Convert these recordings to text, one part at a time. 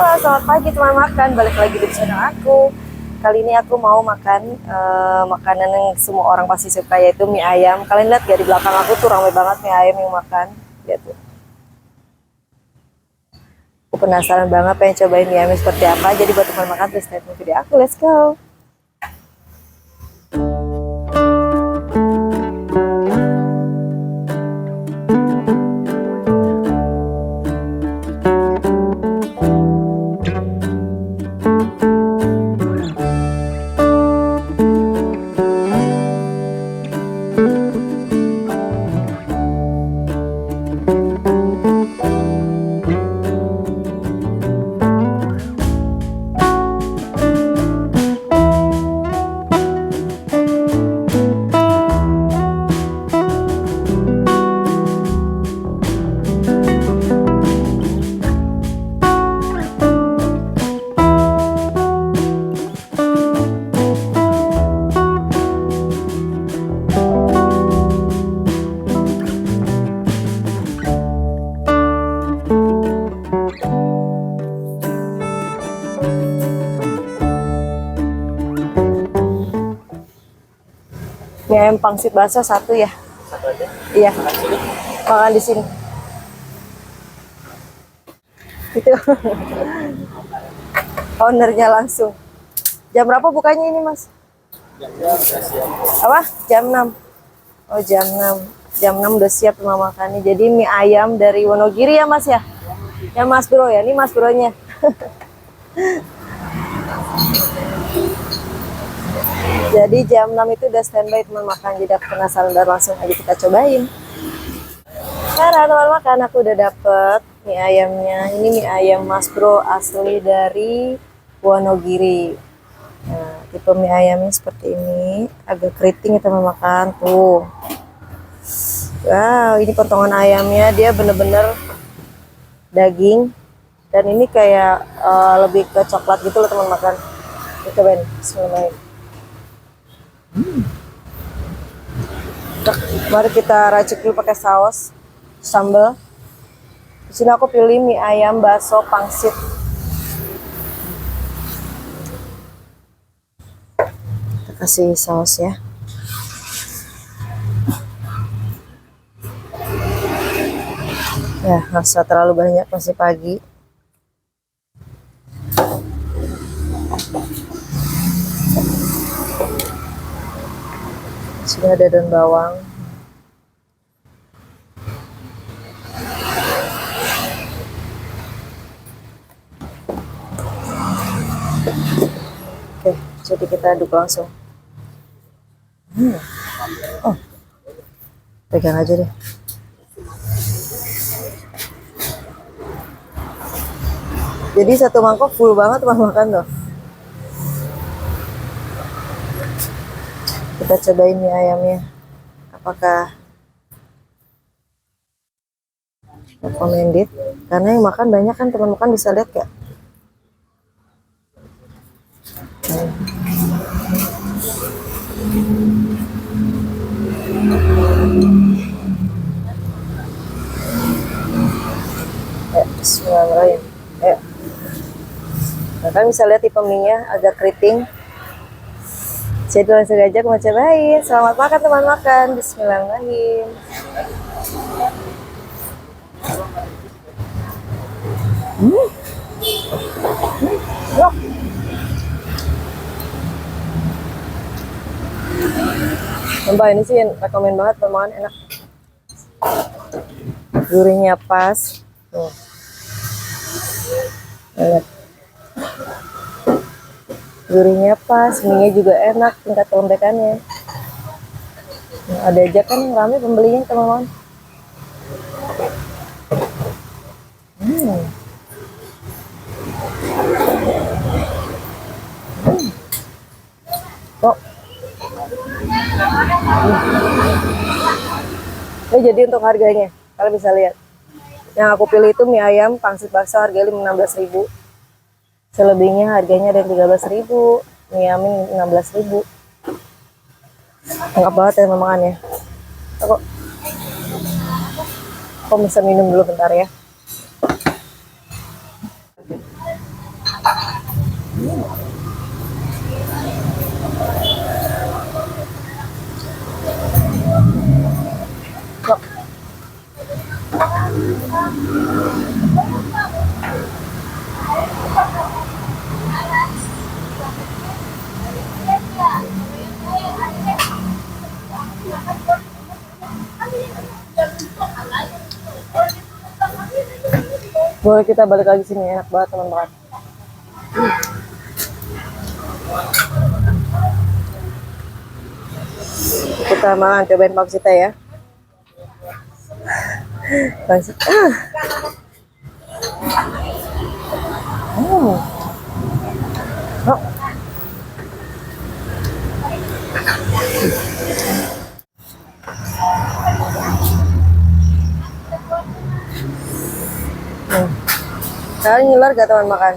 Halo, selamat pagi teman makan. Balik lagi di channel aku. Kali ini aku mau makan makanan yang semua orang pasti suka, yaitu mie ayam. Kalian lihat gak di belakang aku tuh ramai banget mie ayam yang makan. Lihat tuh. Aku penasaran banget pengen cobain mie ayam seperti apa. Jadi buat teman makan terus nonton video aku. Let's go. Mie ayam pangsit basah satu ya. Satu aja. Iya. Makan di sini. Itu. Ownernya langsung. Jam berapa bukanya ini, Mas? Jamnya udah siap. Apa? Jam 6. Oh, jam 6. Jam 6 udah siap rumah makannya. Jadi mie ayam dari Wonogiri ya, Mas ya? Ya, Mas Bro ya. Ini Mas Bro-nya. Jadi jam 6 itu udah standby teman makan. Jadi aku penasaran dan langsung aja kita cobain. Karena teman makan aku udah dapet mie ayamnya. Ini mie ayam Mas Bro asli dari Wonogiri. Nah, tipe mie ayamnya seperti ini. Agak keriting ya teman makan. Tuh. Wow, ini potongan ayamnya. Dia bener-bener daging. Dan ini kayak lebih ke coklat gitu loh teman makan. Kita cobain. Bismillahirrahmanirrahim. Mari kita racik dulu pakai saus sambal. Di sini aku pilih mie ayam bakso pangsit. Kita kasih saus ya. Ya, nggak usah terlalu banyak, masih pagi. Sudah ada daun bawang. Oke, jadi kita aduk langsung. Oh, pegang aja deh. Jadi satu mangkok full banget teman makan tuh. Kita cobain mie ayamnya. Apakah recommended? Karena yang makan banyak kan teman makan, bisa lihat gak? Bismillahirrahmanirrahim. Nah, kan bisa lihat tipe mie-nya agak keriting. Jadi langsung aja aku mau cobain. Selamat makan teman makan. Bismillahirrahmanirrahim. Loh. Sumpah ini sih rekomen banget teman, enak. Gurihnya pas. Tuh. Enak. Gurihnya pas, mie-nya juga enak, tingkat kelembekannya. Nah, ada aja kan yang rame pembelinya teman-teman. Kok? Ini jadi untuk harganya, kalian bisa lihat. Yang aku pilih itu mie ayam pangsit bakso harganya 16.000. Selebihnya harganya ada 13.000, mie ayam 16.000. Lengkap banget ya makannya. Aku bisa minum dulu bentar ya. Wah, boleh kita balik lagi sini, enak banget teman-teman. Kita makan, cobain paksita ya. Paksita. Oh. Kalian ngiler gak teman makan?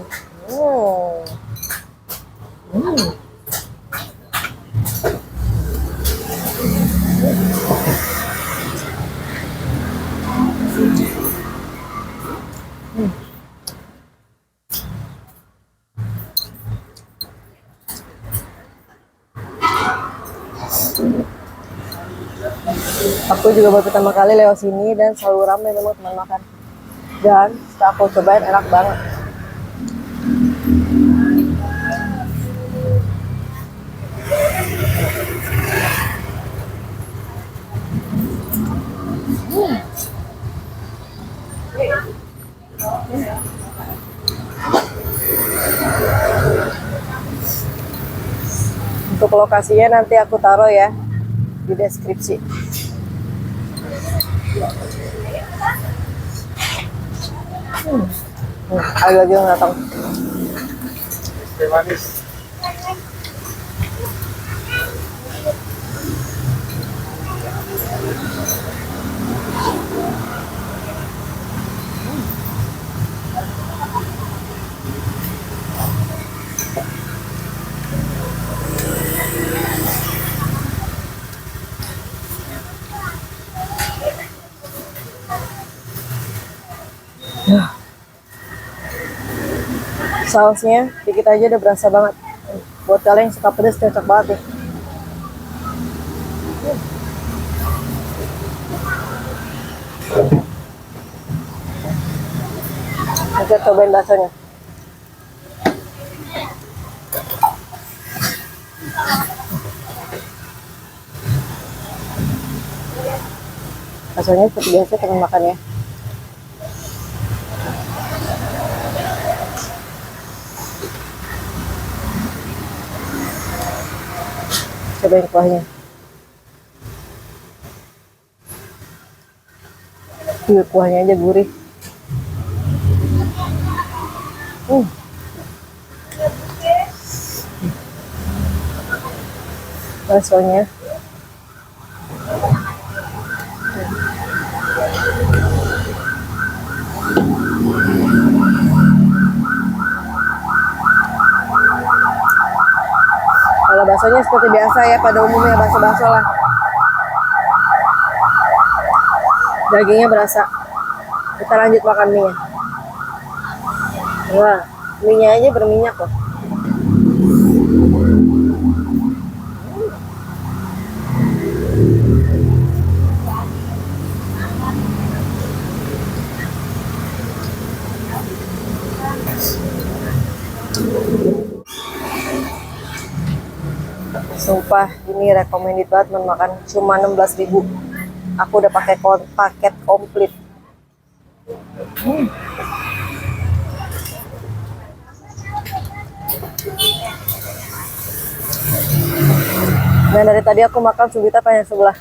Aku juga baru pertama kali lewat sini dan selalu ramai memang teman makan. Dan setelah aku cobain enak banget. Untuk lokasinya nanti aku taruh ya di deskripsi. Ada lagi yang datang. Teh manis. Sausnya dikit aja udah berasa banget. Buat kalian yang suka pedas cocok banget ya. Kita cobain baksonya. Baksonya seperti biasa teman makan ya. Cobain kuahnya. Kuahnya aja gurih. Baksonya. Kalau baksonya seperti biasa ya, pada umumnya bakso-bakso lah. Dagingnya berasa. Kita lanjut makan mie-nya. Wah, mie-nya aja berminyak loh. Sumpah ini recommended banget makan, cuma 16.000. Aku udah pakai paket komplit. Nah dari tadi aku makan Subita pengen sebelah.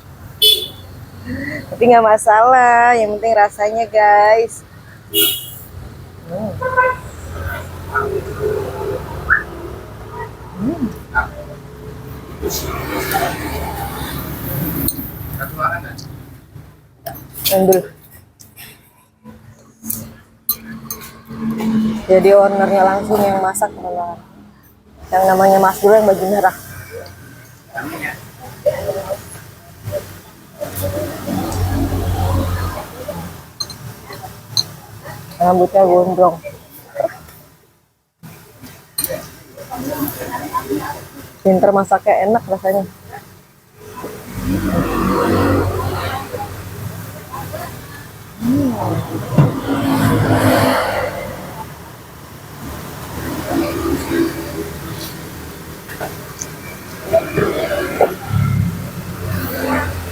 Tapi nggak masalah, yang penting rasanya guys. Ambil. Jadi ownernya langsung yang masak teman-teman. Yang namanya Mas Bro yang baju merah. Rambutnya gondrong. Pinter masaknya, enak rasanya.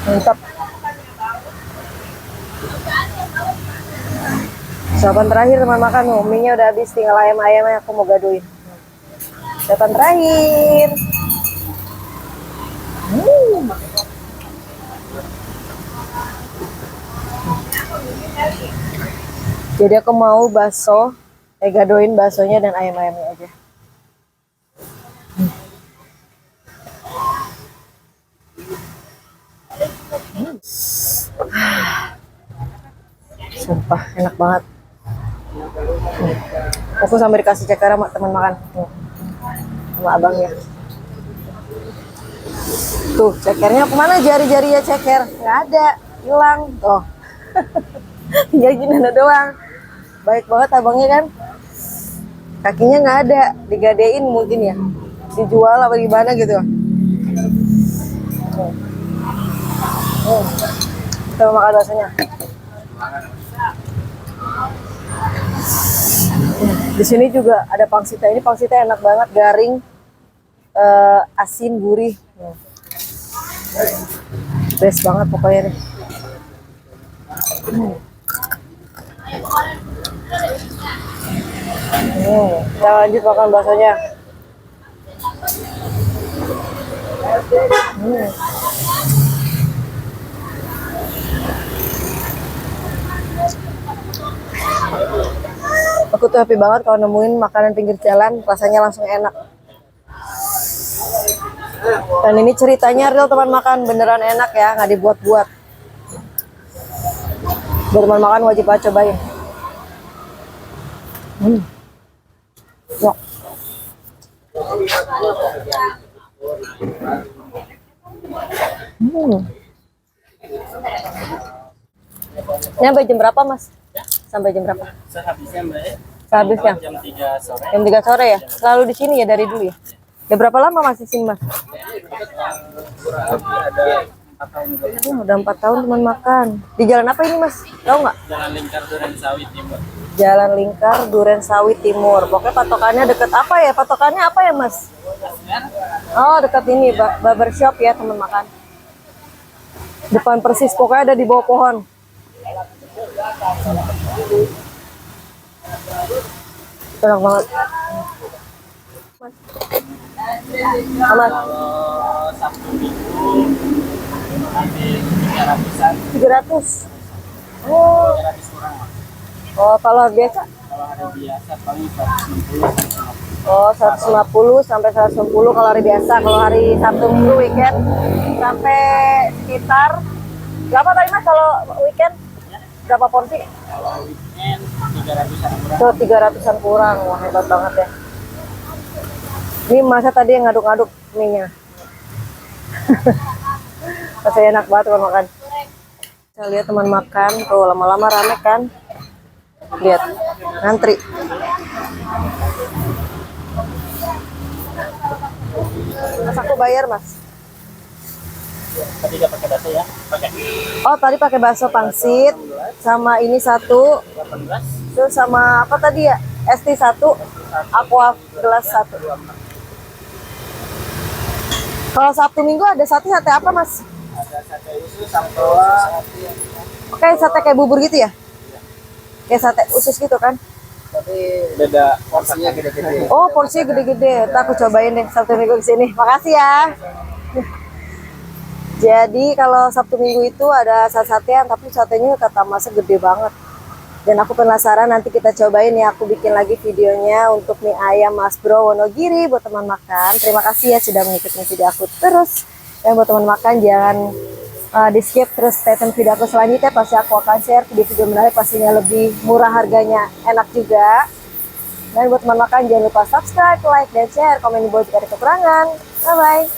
Mantap. Suapan terakhir teman makan, mie-nya udah habis, tinggal ayam-ayamnya aku mau gaduin. Suapan terakhir. Jadi aku mau bakso, gadoin baksonya dan ayam-ayamnya aja. Sumpah enak banget. Aku sampai dikasih ceker sama teman makan. Sama abangnya. Tuh, cekernya kemana jari-jarinya ceker? Nggak ada, hilang. Tuh. Tinggal gini doang. Baik banget abangnya kan. Kakinya nggak ada, digadein mungkin ya. Dijual apa gimana gitu. Kita mau makan rasanya. Di sini juga ada pangsitnya. Ini pangsitnya enak banget, garing, asin, gurih. Best banget pokoknya nih. Kita lanjut makan baksonya. Aku tuh happy banget kalau nemuin makanan pinggir jalan, rasanya langsung enak. Dan ini ceritanya real teman makan, beneran enak ya, nggak dibuat-buat. Buat teman makan wajib banget cobain. Yuk. Ini sampai jam berapa mas? Sampai jam berapa? Sehabisnya Mbak ya. Sehabisnya? Jam 3 sore. Jam 3 sore ya? Selalu di sini ya dari dulu ya? Udah berapa lama masih sini mas? Kurang lebih ada 4 tahun. Udah 4 tahun teman makan. Di jalan apa ini mas? Tahu nggak? Jalan Lingkar Duren Sawit Timur. Jalan Lingkar Duren Sawit Timur. Pokoknya patokannya deket apa ya? Patokannya apa ya mas? Oh dekat ini barbershop ya teman makan. Depan persis, pokoknya ada di bawah pohon. Enak banget. Amat. Kalau Sabtu Minggu nanti 300-an. 300. Oh. 300 kurang Mas. Oh, kalau biasa? Kalau hari biasa paling 160. Oh, 150 sampai 110 kalau hari biasa. Kalau hari Sabtu Minggu weekend sampai sekitar berapa tadi mas kalau weekend? Berapa porsi? Kalau weekend 300-an kurang. So, 300-an kurang. Wah, hebat banget ya. Ini masa tadi yang ngaduk-ngaduk mie-nya. Rasanya enak banget teman makan. Saya lihat teman makan, tuh lama-lama rame kan. Lihat, ngantri. Mas aku bayar mas. Tadi nggak pakai data ya? Pakai. Oh tadi pakai bakso pangsit, sama ini satu, 18. terus sama apa tadi ya? ST satu, aqua gelas satu. Kalau Sabtu Minggu ada sate apa mas? Ada sate usus sama Oke sate kayak bubur gitu ya? Kayak sate usus gitu kan? tapi beda porsinya gede-gede. Oh porsinya gede-gede. Ntar aku cobain deh Sabtu Minggu kesini. Makasih ya. Jadi kalau Sabtu Minggu itu ada satean, tapi satenya kata masnya gede banget. Dan aku penasaran, nanti kita cobain ya. Aku bikin lagi videonya untuk mie ayam Mas Bro Wonogiri buat teman makan. Terima kasih ya sudah mengikuti video aku terus. Dan buat teman makan jangan di skip, terus stay tune video aku selanjutnya. Pasti aku akan share video menarik, pastinya lebih murah harganya, enak juga. Dan buat teman makan jangan lupa subscribe, like, dan share. Komen di bawah jika ada kekurangan. Bye bye.